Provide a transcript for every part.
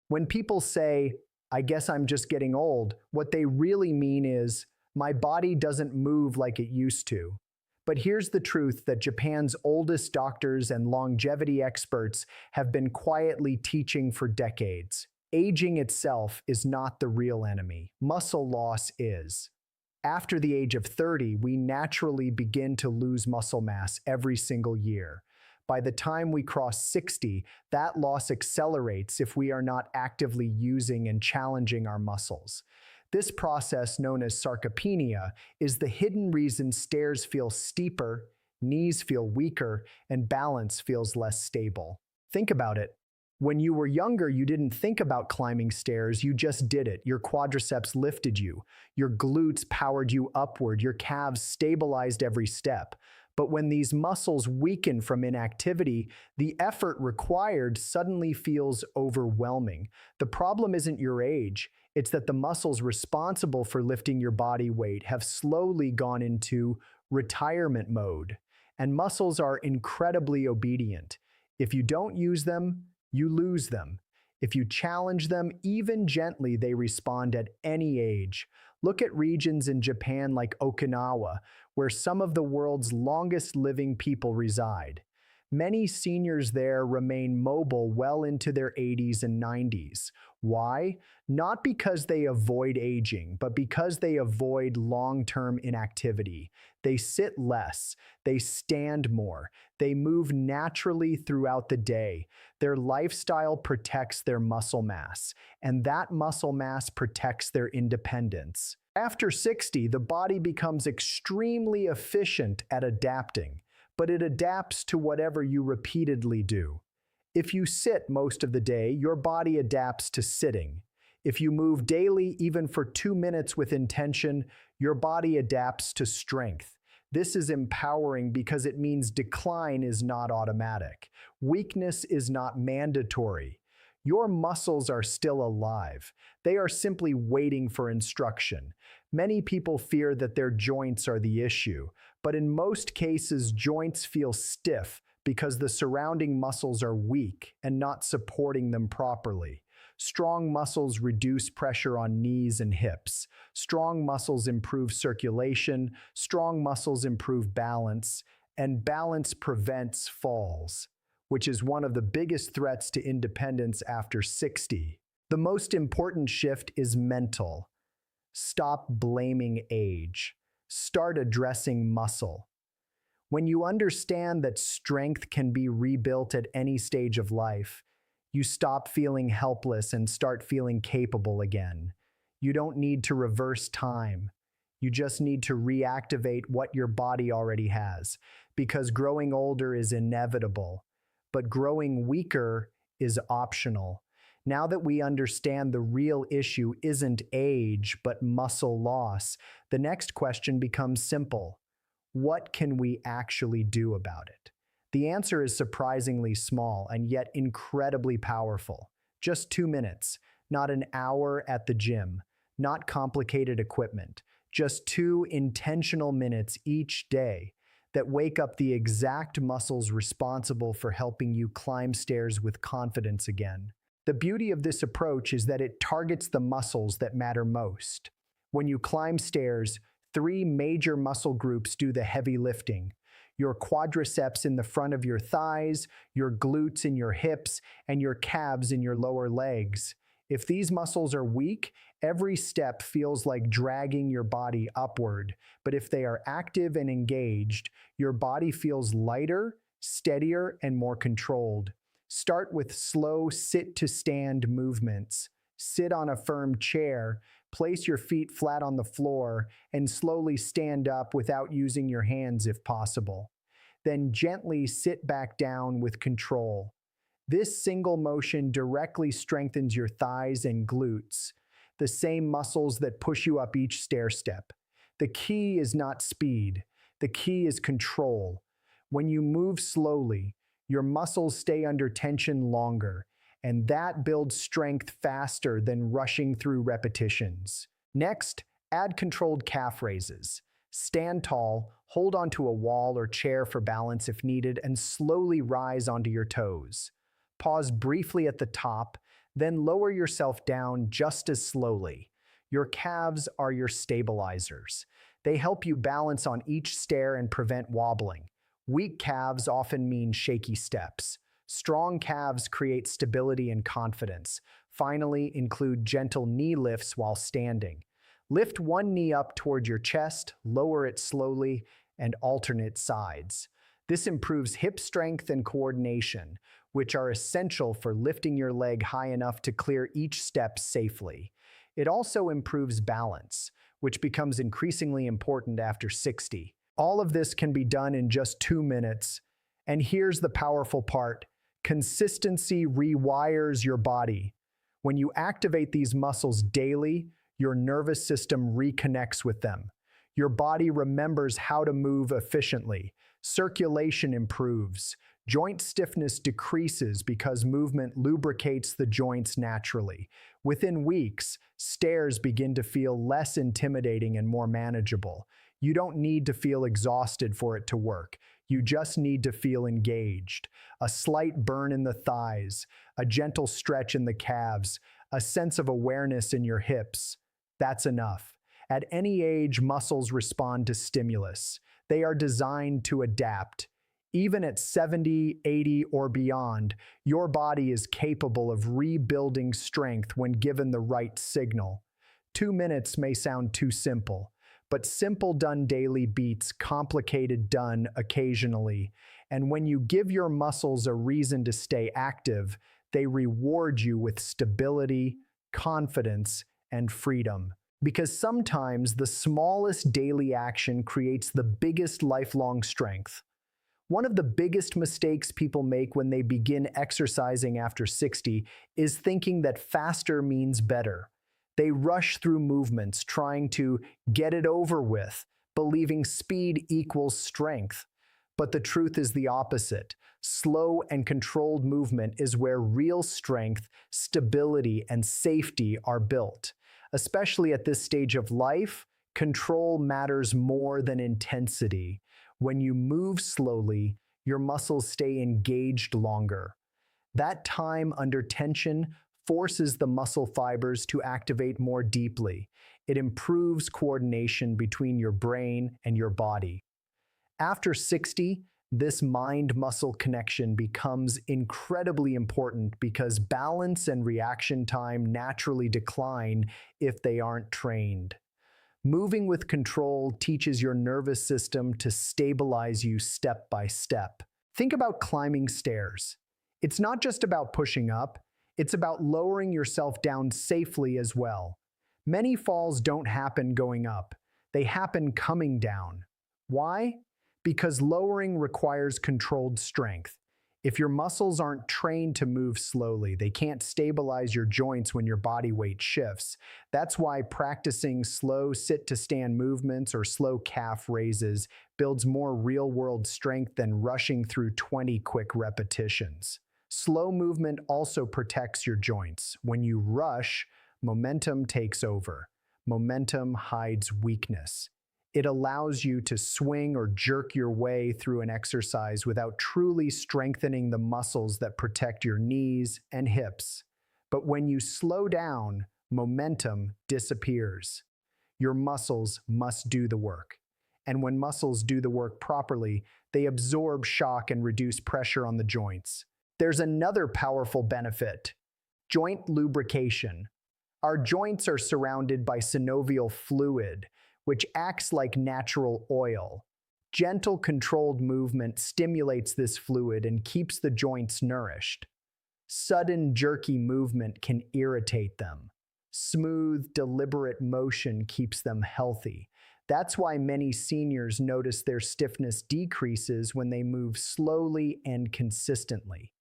When people say, I guess I'm just getting old, what they really mean is, my body doesn't move like it used to. But here's the truth that Japan's oldest doctors and longevity experts have been quietly teaching for decades. Aging itself is not the real enemy. Muscle loss is. After the age of 30, we naturally begin to lose muscle mass every single year. By the time we cross 60, that loss accelerates if we are not actively using and challenging our muscles. This process, known as sarcopenia, is the hidden reason stairs feel steeper, knees feel weaker, and balance feels less stable. Think about it. When you were younger, you didn't think about climbing stairs, you just did it. Your quadriceps lifted you, your glutes powered you upward, your calves stabilized every step. But when these muscles weaken from inactivity, the effort required suddenly feels overwhelming. The problem isn't your age, it's that the muscles responsible for lifting your body weight have slowly gone into retirement mode. And muscles are incredibly obedient. If you don't use them, you lose them. If you challenge them, even gently, they respond at any age. Look at regions in Japan like Okinawa, where some of the world's longest living people reside. Many seniors there remain mobile well into their 80s and 90s. Why? Not because they avoid aging, but because they avoid long-term inactivity. They sit less, they stand more, they move naturally throughout the day. Their lifestyle protects their muscle mass, and that muscle mass protects their independence. After 60, the body becomes extremely efficient at adapting, but it adapts to whatever you repeatedly do. If you sit most of the day, your body adapts to sitting. If you move daily, even for 2 minutes with intention, your body adapts to strength. This is empowering because it means decline is not automatic. Weakness is not mandatory. Your muscles are still alive. They are simply waiting for instruction. Many people fear that their joints are the issue, but in most cases, joints feel stiff because the surrounding muscles are weak and not supporting them properly. Strong muscles reduce pressure on knees and hips. Strong muscles improve circulation. Strong muscles improve balance, and balance prevents falls, which is one of the biggest threats to independence after 60. The most important shift is mental. Stop blaming age. Start addressing muscle. When you understand that strength can be rebuilt at any stage of life, you stop feeling helpless and start feeling capable again. You don't need to reverse time. You just need to reactivate what your body already has, because growing older is inevitable, but growing weaker is optional. Now that we understand the real issue isn't age, but muscle loss, the next question becomes simple. What can we actually do about it? The answer is surprisingly small and yet incredibly powerful. Just 2 minutes, not an hour at the gym, not complicated equipment, just 2 intentional minutes each day that wake up the exact muscles responsible for helping you climb stairs with confidence again. The beauty of this approach is that it targets the muscles that matter most. When you climb stairs, 3 major muscle groups do the heavy lifting. Your quadriceps in the front of your thighs, your glutes in your hips, and your calves in your lower legs. If these muscles are weak, every step feels like dragging your body upward. But if they are active and engaged, your body feels lighter, steadier, and more controlled. Start with slow sit-to-stand movements. Sit on a firm chair, place your feet flat on the floor, and slowly stand up without using your hands if possible. Then gently sit back down with control. This single motion directly strengthens your thighs and glutes, the same muscles that push you up each stair step. The key is not speed. The key is control. When you move slowly, your muscles stay under tension longer, and that builds strength faster than rushing through repetitions. Next, add controlled calf raises. Stand tall, hold onto a wall or chair for balance if needed, and slowly rise onto your toes. Pause briefly at the top, Then lower yourself down just as slowly. Your calves are your stabilizers. They help you balance on each stair and prevent wobbling. Weak calves often mean shaky steps. Strong calves create stability and confidence. Finally, include gentle knee lifts while standing. Lift one knee up toward your chest, lower it slowly, and alternate sides. This improves hip strength and coordination, which are essential for lifting your leg high enough to clear each step safely. It also improves balance, which becomes increasingly important after 60. All of this can be done in just 2 minutes. And here's the powerful part. Consistency rewires your body. When you activate these muscles daily, your nervous system reconnects with them. Your body remembers how to move efficiently. Circulation improves. Joint stiffness decreases because movement lubricates the joints naturally. Within weeks, stairs begin to feel less intimidating and more manageable. You don't need to feel exhausted for it to work. You just need to feel engaged. A slight burn in the thighs, a gentle stretch in the calves, a sense of awareness in your hips. That's enough. At any age, muscles respond to stimulus. They are designed to adapt. Even at 70, 80, or beyond, your body is capable of rebuilding strength when given the right signal. 2 minutes may sound too simple, but simple done daily beats complicated done occasionally. And when you give your muscles a reason to stay active, they reward you with stability, confidence, and freedom. Because sometimes the smallest daily action creates the biggest lifelong strength. One of the biggest mistakes people make when they begin exercising after 60 is thinking that faster means better. They rush through movements trying to get it over with, believing speed equals strength. But the truth is the opposite. Slow and controlled movement is where real strength, stability, and safety are built. Especially at this stage of life, control matters more than intensity. When you move slowly, your muscles stay engaged longer. That time under tension forces the muscle fibers to activate more deeply. It improves coordination between your brain and your body. After 60, this mind-muscle connection becomes incredibly important because balance and reaction time naturally decline if they aren't trained. Moving with control teaches your nervous system to stabilize you step by step. Think about climbing stairs. It's not just about pushing up, it's about lowering yourself down safely as well. Many falls don't happen going up, they happen coming down. Why? Because lowering requires controlled strength. If your muscles aren't trained to move slowly, they can't stabilize your joints when your body weight shifts. That's why practicing slow sit-to-stand movements or slow calf raises builds more real-world strength than rushing through 20 quick repetitions. Slow movement also protects your joints. When you rush, momentum takes over. Momentum hides weakness. It allows you to swing or jerk your way through an exercise without truly strengthening the muscles that protect your knees and hips. But when you slow down, momentum disappears. Your muscles must do the work. And when muscles do the work properly, they absorb shock and reduce pressure on the joints. There's another powerful benefit: joint lubrication. Our joints are surrounded by synovial fluid, which acts like natural oil. Gentle, controlled movement stimulates this fluid and keeps the joints nourished. Sudden, jerky movement can irritate them. Smooth, deliberate motion keeps them healthy. That's why many seniors notice their stiffness decreases when they move slowly and consistently.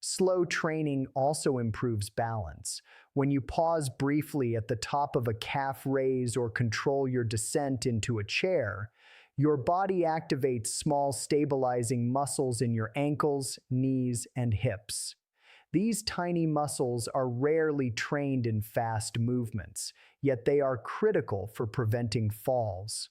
Slow training also improves balance. When you pause briefly at the top of a calf raise or control your descent into a chair, your body activates small stabilizing muscles in your ankles, knees, and hips. These tiny muscles are rarely trained in fast movements, yet they are critical for preventing falls.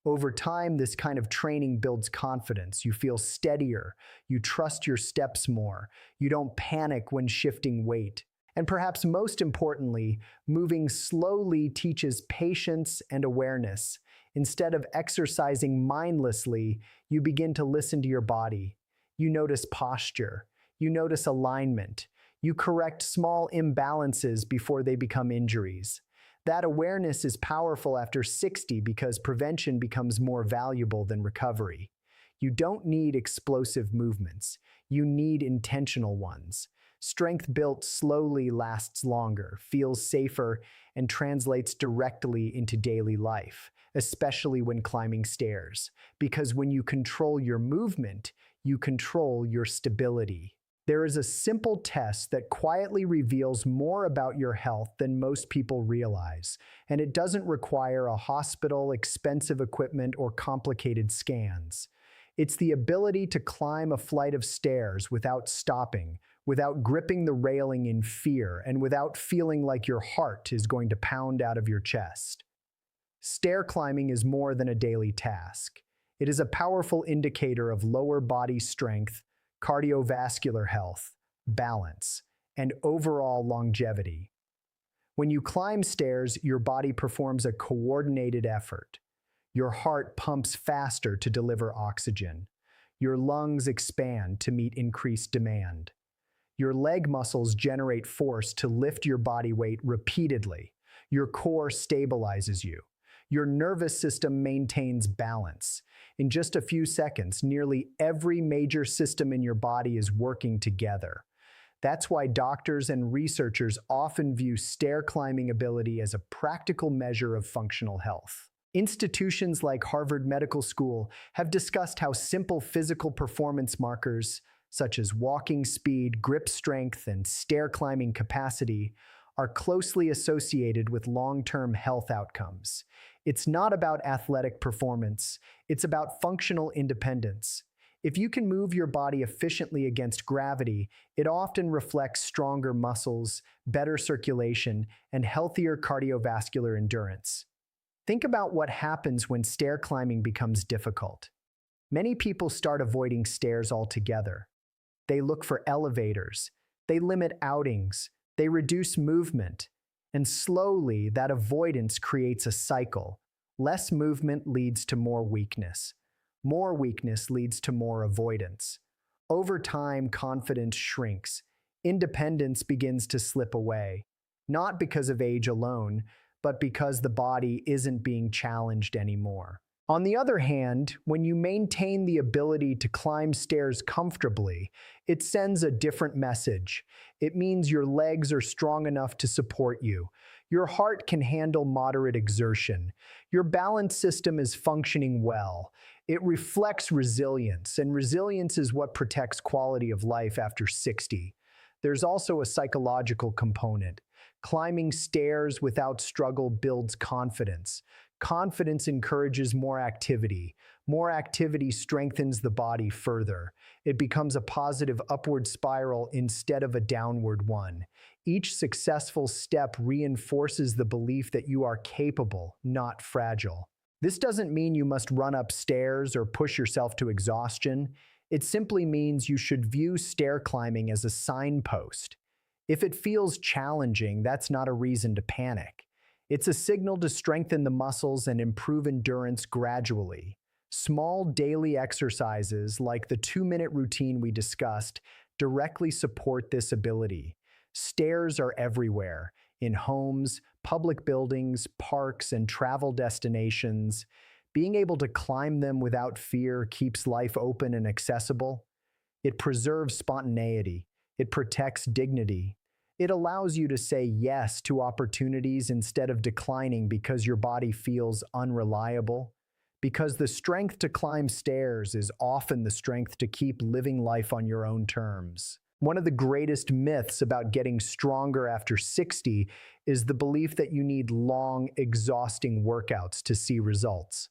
Over time, this kind of training builds confidence. You feel steadier, you trust your steps more, you don't panic when shifting weight. And perhaps most importantly, moving slowly teaches patience and awareness. Instead of exercising mindlessly, you begin to listen to your body. You notice posture. You notice alignment. You correct small imbalances before they become injuries. That awareness is powerful after 60 because prevention becomes more valuable than recovery. You don't need explosive movements. You need intentional ones. Strength built slowly lasts longer, feels safer, and translates directly into daily life, especially when climbing stairs. Because when you control your movement, you control your stability. There is a simple test that quietly reveals more about your health than most people realize, and it doesn't require a hospital, expensive equipment, or complicated scans. It's the ability to climb a flight of stairs without stopping, without gripping the railing in fear, and without feeling like your heart is going to pound out of your chest. Stair climbing is more than a daily task. It is a powerful indicator of lower body strength, cardiovascular health, balance, and overall longevity. When you climb stairs, your body performs a coordinated effort. Your heart pumps faster to deliver oxygen. Your lungs expand to meet increased demand. Your leg muscles generate force to lift your body weight repeatedly. Your core stabilizes you. Your nervous system maintains balance. In just a few seconds, nearly every major system in your body is working together. That's why doctors and researchers often view stair climbing ability as a practical measure of functional health. Institutions like Harvard Medical School have discussed how simple physical performance markers, such as walking speed, grip strength, and stair climbing capacity, are closely associated with long-term health outcomes. It's not about athletic performance, it's about functional independence. If you can move your body efficiently against gravity, it often reflects stronger muscles, better circulation, and healthier cardiovascular endurance. Think about what happens when stair climbing becomes difficult. Many people start avoiding stairs altogether. They look for elevators. They limit outings. They reduce movement. And slowly, that avoidance creates a cycle. Less movement leads to more weakness. More weakness leads to more avoidance. Over time, confidence shrinks. Independence begins to slip away. Not because of age alone, but because the body isn't being challenged anymore. On the other hand, when you maintain the ability to climb stairs comfortably, it sends a different message. It means your legs are strong enough to support you. Your heart can handle moderate exertion. Your balance system is functioning well. It reflects resilience, and resilience is what protects quality of life after 60. There's also a psychological component. Climbing stairs without struggle builds confidence. Confidence encourages more activity. More activity strengthens the body further. It becomes a positive upward spiral instead of a downward one. Each successful step reinforces the belief that you are capable, not fragile. This doesn't mean you must run up stairs or push yourself to exhaustion. It simply means you should view stair climbing as a signpost. If it feels challenging, that's not a reason to panic. It's a signal to strengthen the muscles and improve endurance gradually. Small daily exercises, like the 2-minute routine we discussed, directly support this ability. Stairs are everywhere, in homes, public buildings, parks, and travel destinations. Being able to climb them without fear keeps life open and accessible. It preserves spontaneity. It protects dignity. It allows you to say yes to opportunities instead of declining because your body feels unreliable. Because the strength to climb stairs is often the strength to keep living life on your own terms. One of the greatest myths about getting stronger after 60 is the belief that you need long, exhausting workouts to see results.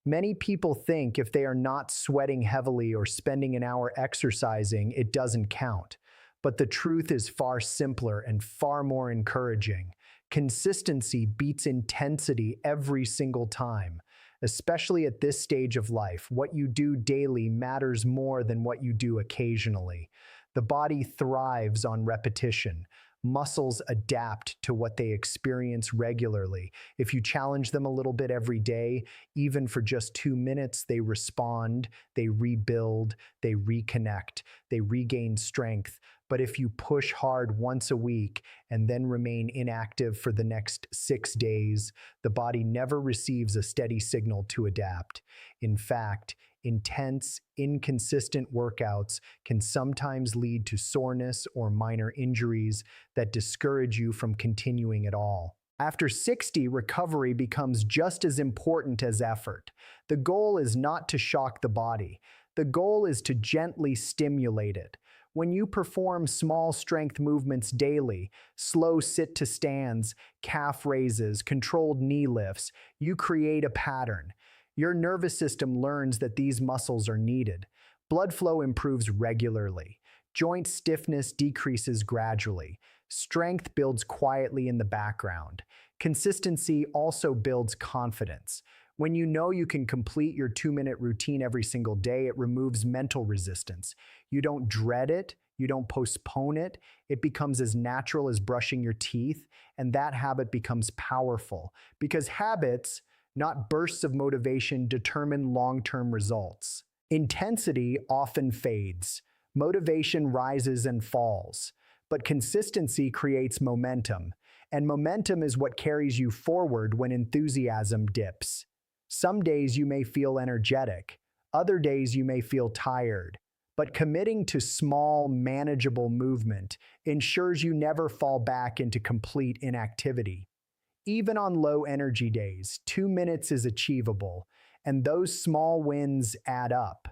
Many people think if they are not sweating heavily or spending an hour exercising, it doesn't count. But the truth is far simpler and far more encouraging. Consistency beats intensity every single time. Especially at this stage of life, what you do daily matters more than what you do occasionally. The body thrives on repetition. Muscles adapt to what they experience regularly. If you challenge them a little bit every day, even for just 2 minutes, they respond, they rebuild, they reconnect, they regain strength. But if you push hard once a week and then remain inactive for the next 6 days, the body never receives a steady signal to adapt. In fact, intense, inconsistent workouts can sometimes lead to soreness or minor injuries that discourage you from continuing at all. After 60, recovery becomes just as important as effort. The goal is not to shock the body. The goal is to gently stimulate it. When you perform small strength movements daily, slow sit-to-stands, calf raises, controlled knee lifts, you create a pattern. Your nervous system learns that these muscles are needed. Blood flow improves regularly. Joint stiffness decreases gradually. Strength builds quietly in the background. Consistency also builds confidence. When you know you can complete your 2-minute routine every single day, it removes mental resistance. You don't dread it, you don't postpone it. It becomes as natural as brushing your teeth, and that habit becomes powerful because habits, not bursts of motivation, determine long-term results. Intensity often fades. Motivation rises and falls. But consistency creates momentum, and momentum is what carries you forward when enthusiasm dips. Some days you may feel energetic, other days you may feel tired, but committing to small, manageable movement ensures you never fall back into complete inactivity. Even on low energy days, 2 minutes is achievable, and those small wins add up.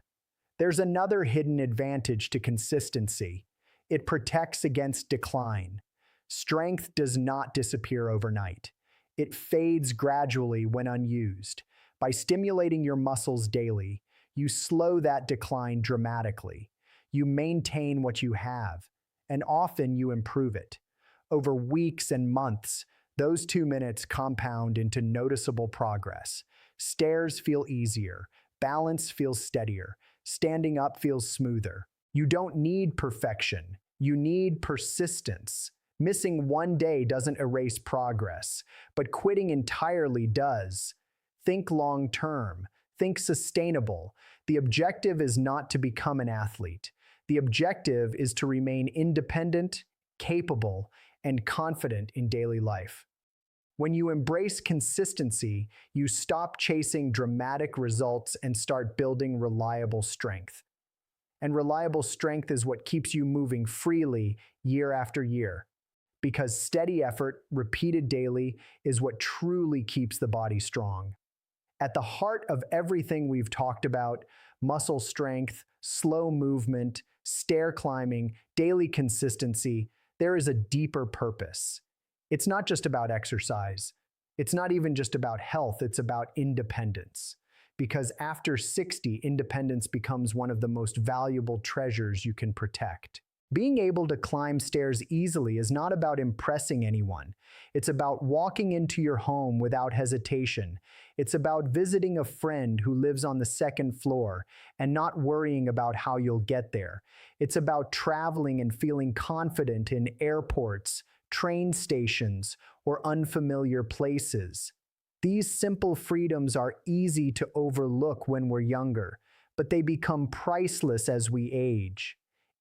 There's another hidden advantage to consistency. It protects against decline. Strength does not disappear overnight. It fades gradually when unused. By stimulating your muscles daily, you slow that decline dramatically. You maintain what you have, and often you improve it. Over weeks and months, those 2 minutes compound into noticeable progress. Stairs feel easier, balance feels steadier, standing up feels smoother. You don't need perfection, you need persistence. Missing one day doesn't erase progress, but quitting entirely does. Think long term, think sustainable. The objective is not to become an athlete. The objective is to remain independent, capable, and confident in daily life. When you embrace consistency, you stop chasing dramatic results and start building reliable strength. And reliable strength is what keeps you moving freely year after year. Because steady effort, repeated daily, is what truly keeps the body strong. At the heart of everything we've talked about, muscle strength, slow movement, stair climbing, daily consistency, there is a deeper purpose. It's not just about exercise. It's not even just about health, it's about independence. Because after 60, independence becomes one of the most valuable treasures you can protect. Being able to climb stairs easily is not about impressing anyone. It's about walking into your home without hesitation. It's about visiting a friend who lives on the second floor and not worrying about how you'll get there. It's about traveling and feeling confident in airports, train stations, or unfamiliar places. These simple freedoms are easy to overlook when we're younger, but they become priceless as we age.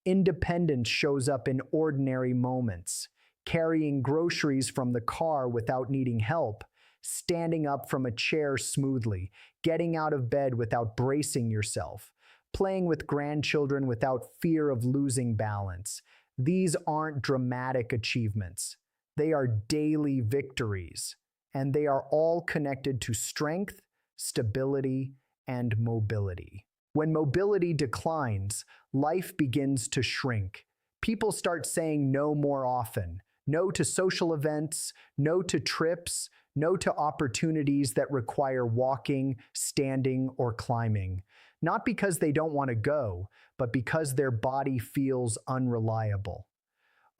Independence shows up in ordinary moments, carrying groceries from the car without needing help, standing up from a chair smoothly, getting out of bed without bracing yourself, playing with grandchildren without fear of losing balance. These aren't dramatic achievements. They are daily victories, and they are all connected to strength, stability, and mobility. When mobility declines, life begins to shrink. People start saying no more often. No to social events, no to trips, no to opportunities that require walking, standing, or climbing. Not because they don't want to go, but because their body feels unreliable.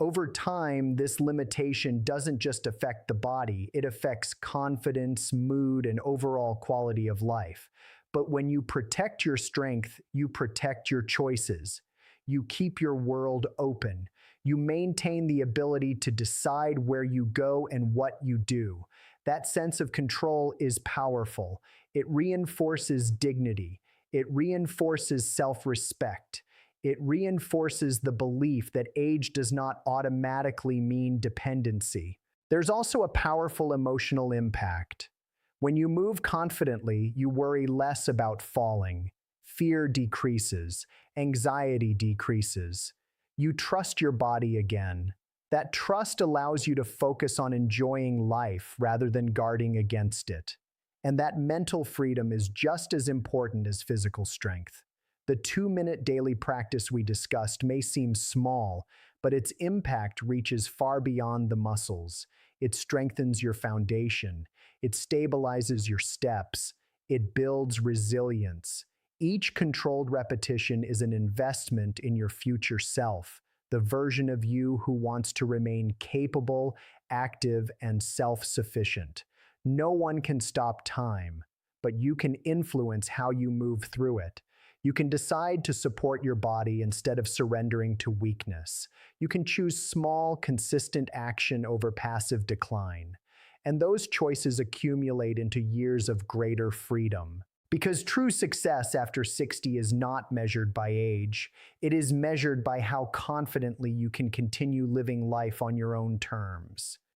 Over time, this limitation doesn't just affect the body, it affects confidence, mood, and overall quality of life. But when you protect your strength, you protect your choices. You keep your world open. You maintain the ability to decide where you go and what you do. That sense of control is powerful. It reinforces dignity. It reinforces self-respect. It reinforces the belief that age does not automatically mean dependency. There's also a powerful emotional impact. When you move confidently, you worry less about falling. Fear decreases. Anxiety decreases. You trust your body again. That trust allows you to focus on enjoying life rather than guarding against it. And that mental freedom is just as important as physical strength. The 2-minute daily practice we discussed may seem small, but its impact reaches far beyond the muscles. It strengthens your foundation. It stabilizes your steps. It builds resilience. Each controlled repetition is an investment in your future self, the version of you who wants to remain capable, active, and self-sufficient. No one can stop time, but you can influence how you move through it. You can decide to support your body instead of surrendering to weakness. You can choose small, consistent action over passive decline. And those choices accumulate into years of greater freedom. Because true success after 60 is not measured by age, it is measured by how confidently you can continue living life on your own terms.